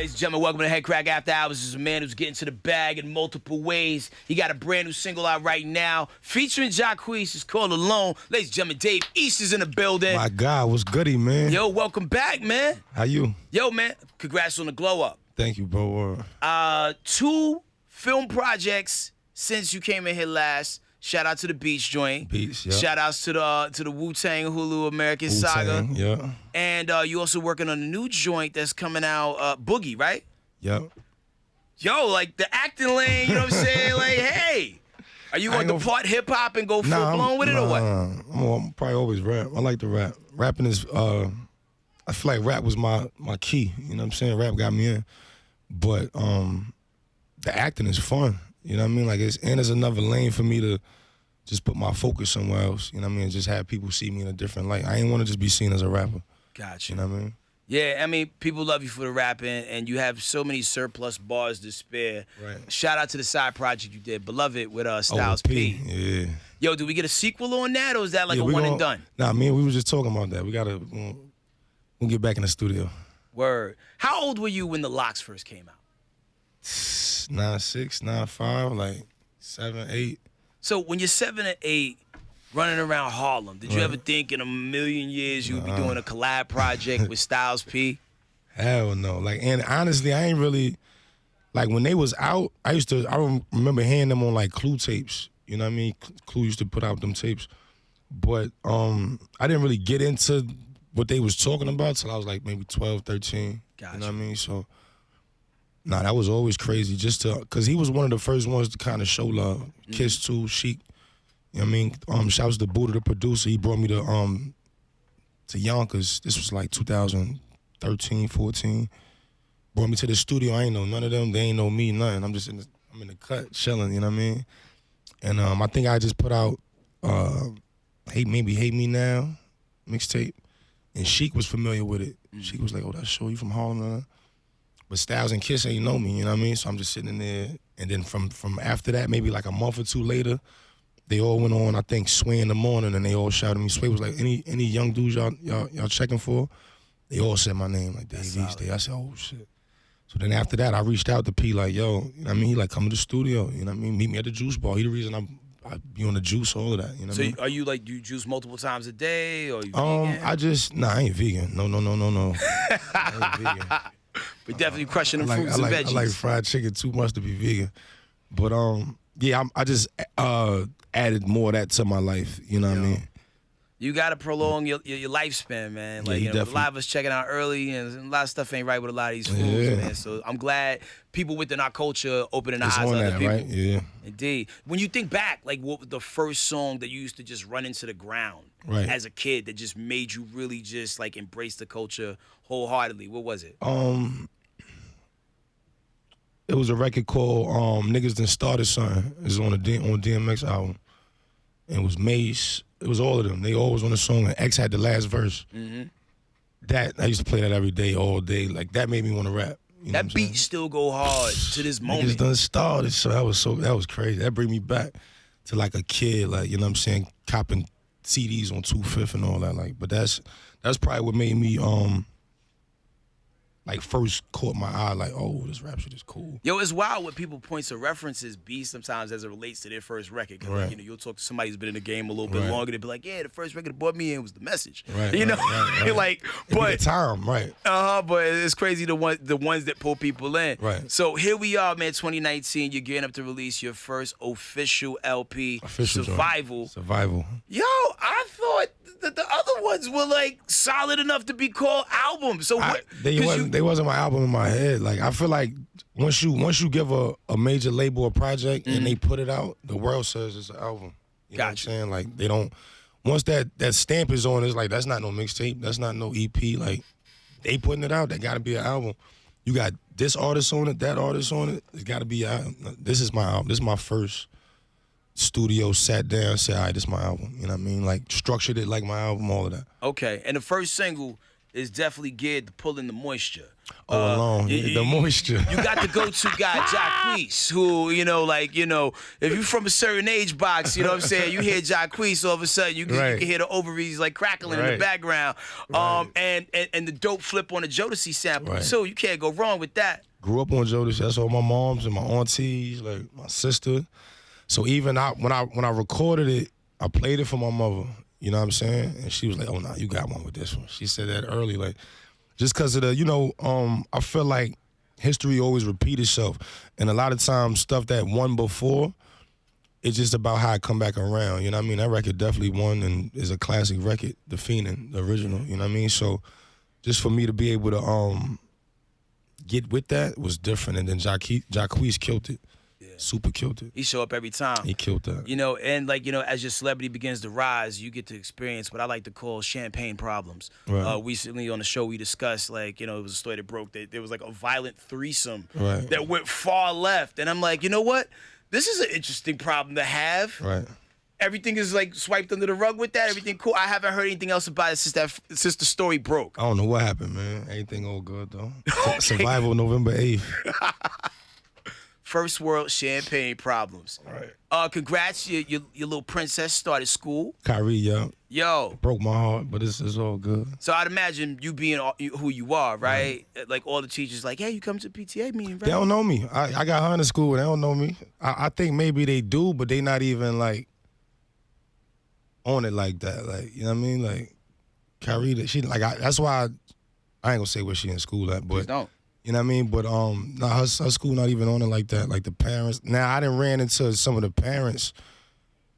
Ladies and gentlemen, welcome to Headkrack After Hours. This is a man who's getting to the bag in multiple ways. He got a brand new single out right now featuring Jacquees. It's called Alone. Ladies and gentlemen, Dave East is in the building. My God, what's goody, man? Yo, welcome back, man. How you? Yo, man, congrats on the glow up. Thank you, bro. 2 film projects since you came in here last. Shout out to the Beach joint. Beach, yeah. Shout outs to the Wu-Tang Hulu American Saga. Yeah. And you also working on a new joint that's coming out, Boogie, right? Yep. Yo, like the acting lane, you know what I'm saying? Like, hey, are you going to depart hip hop and go full blown with it or what? I'm probably always rap. I like to rap. Rapping is, I feel like rap was my key. You know what I'm saying? Rap got me in. But the acting is fun. You know what I mean? Like, there's another lane for me to just put my focus somewhere else. You know what I mean? Just have people see me in a different light. I ain't want to just be seen as a rapper. Gotcha. You know what I mean? Yeah, I mean, people love you for the rapping, and you have so many surplus bars to spare. Right. Shout out to the side project you did, Beloved, with Styles P. Yeah. Yo, do we get a sequel on that, or is that like a one and done? Nah, man, we were just talking about that. We'll get back in the studio. Word. How old were you when The Locks first came out? 9'6", 9'5", like 7, 8. So when you're 7 or 8, running around Harlem, did you ever think in a million years you would be doing a collab project with Styles P? Hell no. Like, and honestly, I ain't really, like, when they was out, I remember hearing them on like Clue tapes. You know what I mean? Clue used to put out them tapes. But I didn't really get into what they was talking about till I was like maybe 12, 13. Gotcha. You know what I mean? So, nah, that was always crazy because he was one of the first ones to kind of show love. Kiss too, Chic. You know what I mean? Shouts to Buddha, the producer. He brought me to Yonkers. This was like 2013, 14. Brought me to the studio. I ain't know none of them. They ain't know me, nothing. I'm just in the cut, chilling, you know what I mean? And I think I just put out Hate Me Now mixtape. And Chic was familiar with it. Chic was like, oh, that's show you from Harlem. But Styles and Kiss ain't know me, you know what I mean? So I'm just sitting in there. And then from after that, maybe like a month or two later, they all went on, I think, Sway in the Morning, and they all shouted me. Sway was like, any young dudes y'all checking for? They all said my name, like Dave East. I said, oh, shit. So then after that, I reached out to P, like, yo, you know what I mean? He like, come to the studio, you know what I mean? Meet me at the juice bar. He the reason I be on the juice, all of that, you know what I mean? So are you like, do you juice multiple times a day, or you vegan? I ain't vegan. No. I ain't vegan. But definitely crushing the fruits and veggies. I like fried chicken too much to be vegan. But yeah, I just added more of that to my life. You know what I mean? You gotta prolong your lifespan, man. Like, yeah, a lot of us checking out early, and a lot of stuff ain't right with a lot of these foods, man. So I'm glad people within our culture opening the eyes of other people. Right? Yeah. Indeed. When you think back, like, what was the first song that you used to just run into the ground as a kid that just made you really just like embrace the culture wholeheartedly? What was it? It was a record called Niggas Done Started Something. It was on DMX album. And it was Mace. It was all of them. They all was on the song, and X had the last verse. That I used to play that every day, all day. Like, that made me want to rap. You know that beat still go hard to this moment. Niggas Done Started, so that was crazy. That bring me back to like a kid, like, you know what I'm saying, copping CDs on 2/5 and all that. Like, but that's probably what made me like first caught my eye, like, oh, this rap shit is cool. Yo, it's wild what people point to references be sometimes as it relates to their first record. Cause like, you'll talk to somebody who's been in the game a little bit longer, they'll be like, yeah, the first record that brought me in was The Message. You know? Like, but the time, right. But it's crazy the ones that pull people in. Right. So here we are, man, 2019, you're getting up to release your first official LP, Survival. Survival. Yo, I thought that the other ones were like solid enough to be called albums. So they wasn't my album in my head. Like, I feel like once you give a major label a project and they put it out, the world says it's an album. You know what I'm saying? Like, they don't. Once that stamp is on, it's like, that's not no mixtape. That's not no EP. Like, they putting it out. That got to be an album. You got this artist on it, that artist on it. It's got to be out. This is my album. This is my first studio, sat down and said, all right, this is my album. You know what I mean? Like, structured it like my album, all of that. Okay. And the first single, is definitely geared to pull in the moisture. The moisture. You got the go-to guy, Jacquees, who, if you're from a certain age box, you know what I'm saying, you hear Jacquees, all of a sudden you can hear the ovaries like crackling in the background. And the dope flip on the Jodeci sample, too. You can't go wrong with that. Grew up on Jodeci. That's all my moms and my aunties, like my sister. So even when I recorded it, I played it for my mother. You know what I'm saying? And she was like, "Oh, nah, you got one with this one." She said that early, like, just because of the, I feel like history always repeats itself. And a lot of times stuff that won before, it's just about how it come back around. You know what I mean? That record definitely won and is a classic record, The Fiendin', the original. You know what I mean? So just for me to be able to get with that was different. And then Jacquees killed it. Super killed it. He show up every time. He killed that. And as your celebrity begins to rise, you get to experience what I like to call champagne problems. Right. Recently on the show we discussed, it was a story that broke that there was like a violent threesome that went far left. And I'm like, you know what? This is an interesting problem to have. Right. Everything is like swiped under the rug with that. Everything cool. I haven't heard anything else about it since the story broke. I don't know what happened, man. Everything all good though. Survival November 8th. First world champagne problems. Right. Congrats, your little princess started school. Kyrie, Yo. Broke my heart, but it's all good. So I'd imagine you being who you are, right? Like all the teachers like, hey, you come to the PTA meeting, right? They don't know me. I got her in school, they don't know me. I think maybe they do, but they not even like on it like that. Like, you know what I mean? Like, Kyrie, she like, that's why I ain't gonna say where she in school at, but. Please don't. You know what I mean? But her school not even on it like that. Like the parents. Now I done ran into some of the parents.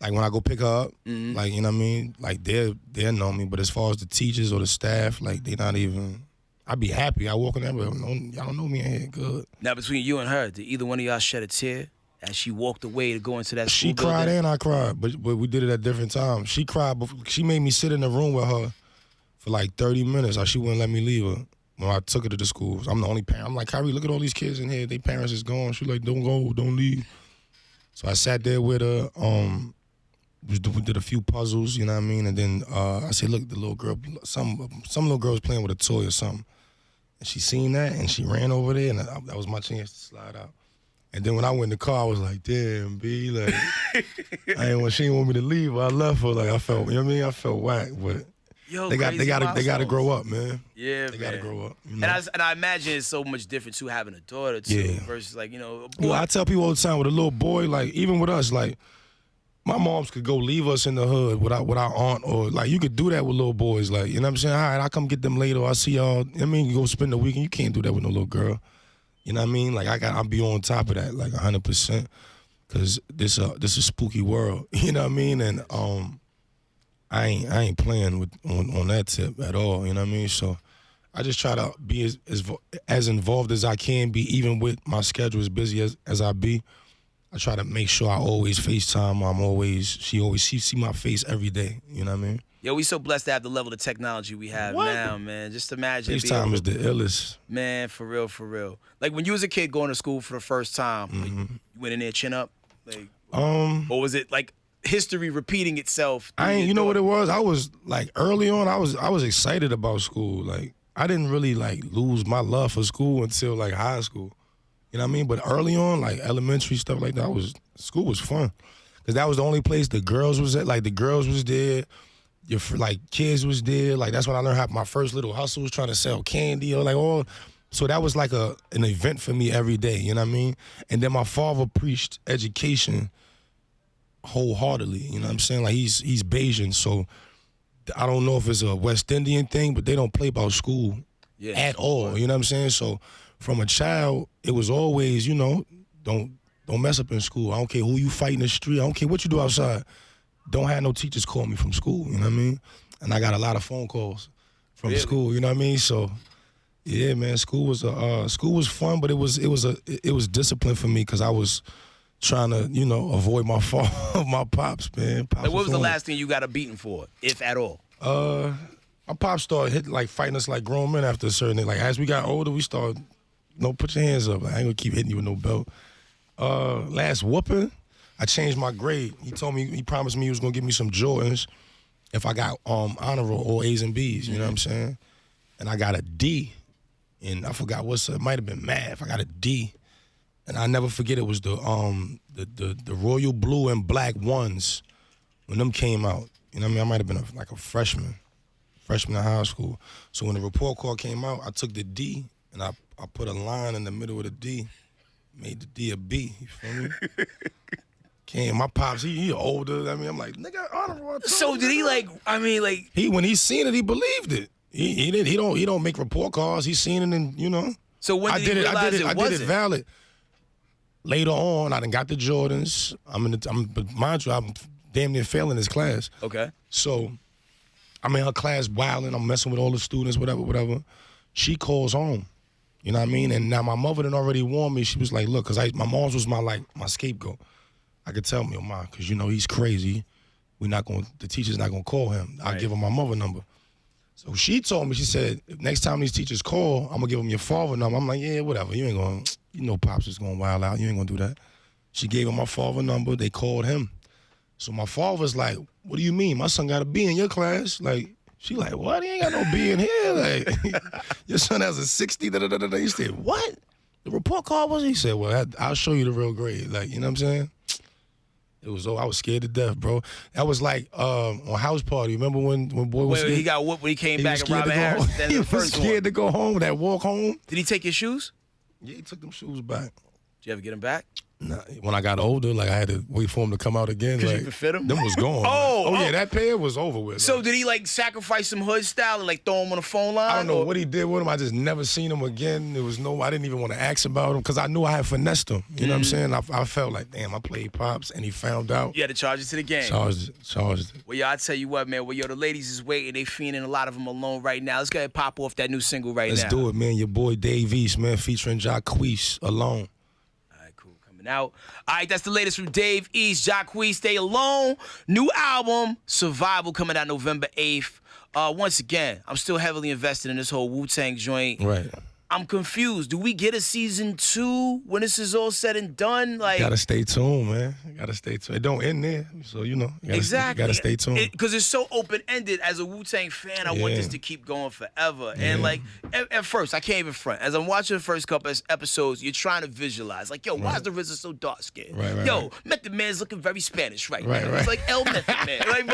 Like when I go pick her up, like you know what I mean. Like they know me. But as far as the teachers or the staff, like they not even. I'd be happy. I walk in there, but y'all don't know me in here. Good. Now between you and her, did either one of y'all shed a tear as she walked away to go into that school She cried building? and I cried, but we did it at different times. She cried. She made me sit in the room with her for like 30 minutes. She wouldn't let me leave her. When I took her to the schools, I'm the only parent. I'm like, Kyrie, look at all these kids in here. Their parents is gone. She like, don't go, don't leave. So I sat there with her. We did a few puzzles, you know what I mean? And then I said, look, the little girl, some little girl was playing with a toy or something. And she seen that, and she ran over there, and that was my chance to slide out. And then when I went in the car, I was like, damn, B, like, she didn't want me to leave. I left her. Like, I felt, you know what I mean? I felt whack, but. Yo, they got to grow up, man. Yeah, they got to grow up. You know? And I imagine it's so much different too having a daughter too versus like a boy. Well, I tell people all the time with a little boy, like even with us, like my moms could go leave us in the hood with our aunt, or like you could do that with little boys, like you know what I'm saying. All right, I'll come get them later. I'll see y'all. I mean, you go spend the weekend. You can't do that with no little girl. You know what I mean? Like I'll be on top of that, like 100%, because this a spooky world. You know what I mean? And I ain't playing on that tip at all, you know what I mean? So I just try to be as involved as I can be, even with my schedule as busy as I be. I try to make sure I always FaceTime. She see my face every day, you know what I mean? Yo, we so blessed to have the level of technology we have now, man. Just imagine. FaceTime is the illest. Man, for real. Like when you was a kid going to school for the first time, like, you went in there chin up? Like, or was it like history repeating itself? You know what it was? I was like early on, I was excited about school. Like I didn't really like lose my love for school until like high school. You know what I mean? But early on, like elementary stuff like that, school was fun. Cause that was the only place the girls was at. Like the girls was there, your like kids was there. Like that's when I learned how my first little hustle was trying to sell candy or like all. So that was like an event for me every day. You know what I mean? And then my father preached education wholeheartedly, you know what I'm saying? Like he's Bayesian, so I don't know if it's a West Indian thing, but they don't play about school at all, you know what I'm saying? So from a child, it was always, don't mess up in school. I don't care who you fight in the street. I don't care what you do outside. Don't have no teachers call me from school, you know what I mean? And I got a lot of phone calls from school, you know what I mean? So yeah, man, school was fun, but it was discipline for me because I was trying to, avoid my fall of my pops, man. Like, what was the last thing you got a beating for, if at all? My pops started fighting us like grown men after a certain thing. Like as we got older, we started, put your hands up. Like, I ain't gonna keep hitting you with no belt. Last whooping, I changed my grade. He promised me he was gonna give me some Jordans if I got honor roll or A's and B's. You know what I'm saying? and I got a D, and I forgot it might have been math. I got a D, and I never forget it was the royal blue and black ones when them came out. You know what I mean? I might have been like a freshman in high school. So when the report card came out, I took the D and I put a line in the middle of the D, made the D a B. You feel me? Came, my pops, he older. I mean, I'm like, nigga, honorable. So did he when he seen it, he believed it. He don't make report cards. He seen it, and you know. So when did he realize it wasn't? I did it valid. Later on, I done got the Jordans. But mind you, I'm damn near failing this class. Okay. So I'm in her class wilding. I'm messing with all the students, whatever. She calls home. You know what I mean? And now my mother done already warned me. She was like, look, because my mom's was my scapegoat. I could tell me, Mom, because, you know, he's crazy. The teacher's not going to call him. I'll give him my mother number. So she told me, she said, next time these teachers call, I'm going to give them your father number. I'm like, yeah, whatever. You ain't going to, you know Pops is going to wild out. You ain't going to do that. She gave him my father number. They called him. So my father's like, what do you mean? My son got a B in your class? Like, she like, what? He ain't got no B in here. Like, your son has a 60. He said, what? The report card was? He said, well, I'll show you the real grade. Like, you know what I'm saying? I was scared to death, bro. That was like on House Party. Remember when boy was he got whooped when he came back at Robert Harris? He was scared to go home. That walk home. Did he take your shoes? Yeah, he took them shoes back. Did you ever get them back? Nah, when I got older, like I had to wait for him to come out again. Because like, you could fit them? Them was gone. Yeah, that pair was over with. So did he like sacrifice some hood style and like throw him on the phone line? I don't know what he did with him. I just never seen him again. I didn't even want to ask about him because I knew I had finessed him. You know what I'm saying? I felt like, damn, I played Pops and he found out. You had to charge it to the game. Charged it. Well, yo, I tell you what, man. Well, yo, the ladies is waiting. They fiending, a lot of them alone right now. Let's go ahead and pop off that new single right now. Let's do it, man. Your boy Dave East, man, featuring Jacquees, Alone. Out. All right, that's the latest from Dave East, Jacquees, Stay Alone. New album, Survival, coming out November 8th. Once again, I'm still heavily invested in this whole Wu-Tang joint. Right. I'm confused. Do we get a season 2 when this is all said and done? Like, gotta stay tuned, man. Gotta stay tuned. It don't end there, so you know. Exactly. Gotta stay tuned. Because it's so open-ended. As a Wu-Tang fan, I want this to keep going forever. Yeah. And like, at first, I can't even front. As I'm watching the first couple episodes, you're trying to visualize. Like, yo, why is the RZA so dark-skinned? Yo, Method Man's looking very Spanish now. It's like El Method Man. Like,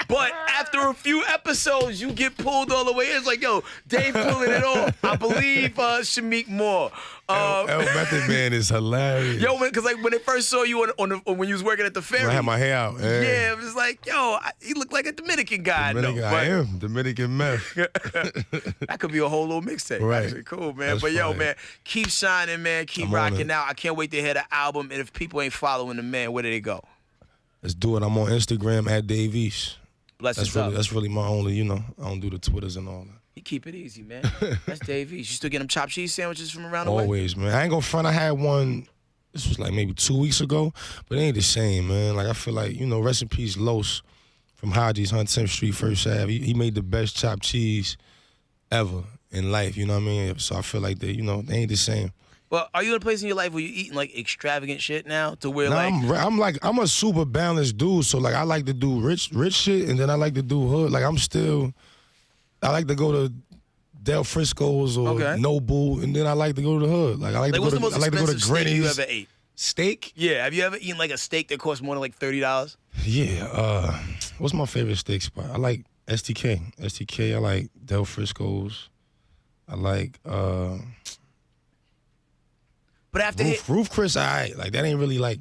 but after a few episodes, you get pulled all the way in. It's like, yo, Dave pulling it off. I believe Shamik Moore. El Method Man is hilarious. Yo, because like when they first saw you when you was working at the ferry, I had my hair out. Yeah, it was like, yo, he looked like a Dominican guy. I am Dominican meth. That could be a whole little mixtape. Right. Actually. Cool, man. That's but yo, funny. man, keep shining, man. Keep rocking out. I can't wait to hear the album. And if people ain't following the man, where do they go? Let's do it. I'm on Instagram at Dave East. That's really my only, you know, I don't do the Twitters and all that. You keep it easy, man. That's Dave East. You still get them chopped cheese sandwiches from around the way? Always, man. I ain't gonna front. I had one, this was like maybe 2 weeks ago, but it ain't the same, man. Like, I feel like, you know, rest in peace, Los from Haji's, 110th Street, First Ave. He made the best chopped cheese ever in life, you know what I mean? So I feel like they ain't the same. But are you in a place in your life where you're eating like extravagant shit now, to where I'm a super balanced dude. So like I like to do rich shit, and then I like to do hood. Like I like to go to Del Frisco's or Noble, and then I like to go to the hood. Like I like to go to Granny's. You ever ate? Steak? Yeah. Have you ever eaten like a steak that costs more than like $30? Yeah. What's my favorite steak spot? I like STK. I like Del Frisco's. I like But after Roof Chris, like that ain't really like.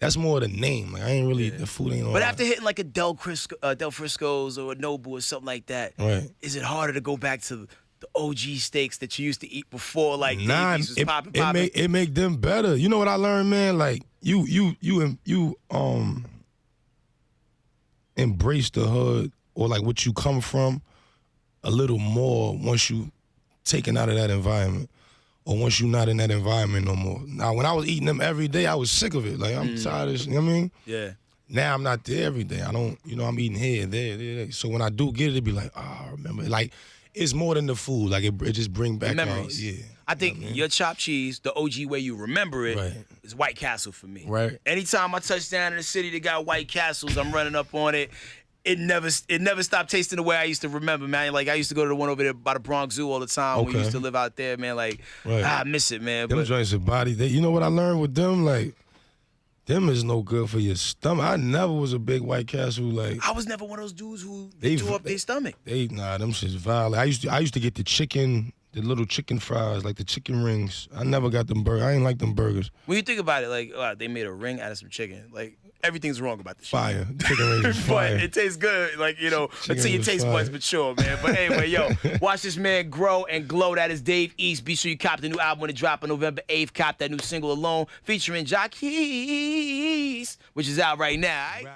That's more the name. Like I ain't really the food ain't. But after hitting like a Del Frisco's or a Noble or something like that, is it harder to go back to the OG steaks that you used to eat before? Like Davies was popping. It make them better. You know what I learned, man? Like you embrace the hood or like what you come from a little more once you taken out of that environment. Or once you're not in that environment no more. Now, when I was eating them every day, I was sick of it. Like, I'm tired of this, you know what I mean? Yeah. Now I'm not there every day. I don't, I'm eating here, there. So when I do get it, it be like, I remember. Like, it's more than the food. Like, it just bring back memories. Yeah. I think your chopped cheese, the OG way you remember it, is White Castle for me. Right. Anytime I touch down in the city that got White Castles, I'm running up on it. it never stopped tasting the way I used to remember, man. Like I used to go to the one over there by the Bronx Zoo all the time. Okay. We used to live out there, man. Like I miss it, man. Them joints are body. You know what I learned with them? Like, them is no good for your stomach. I never was a big White Castle. Like, I was never one of those dudes who tore up their stomach. Them shit's violent. I used to get the little chicken fries, like the chicken rings. I never got them burgers. I ain't like them burgers. When you think about it, like they made a ring out of some chicken. Like everything's wrong about the shit. Fire. Chicken rings is fire. But it tastes good, like, you know, Chicken until your is taste fire. buds mature, man. But anyway, yo, watch this man grow and glow. That is Dave East. Be sure you cop the new album when it drop on November 8th. Cop that new single Alone featuring Jacquees, which is out right now. All right?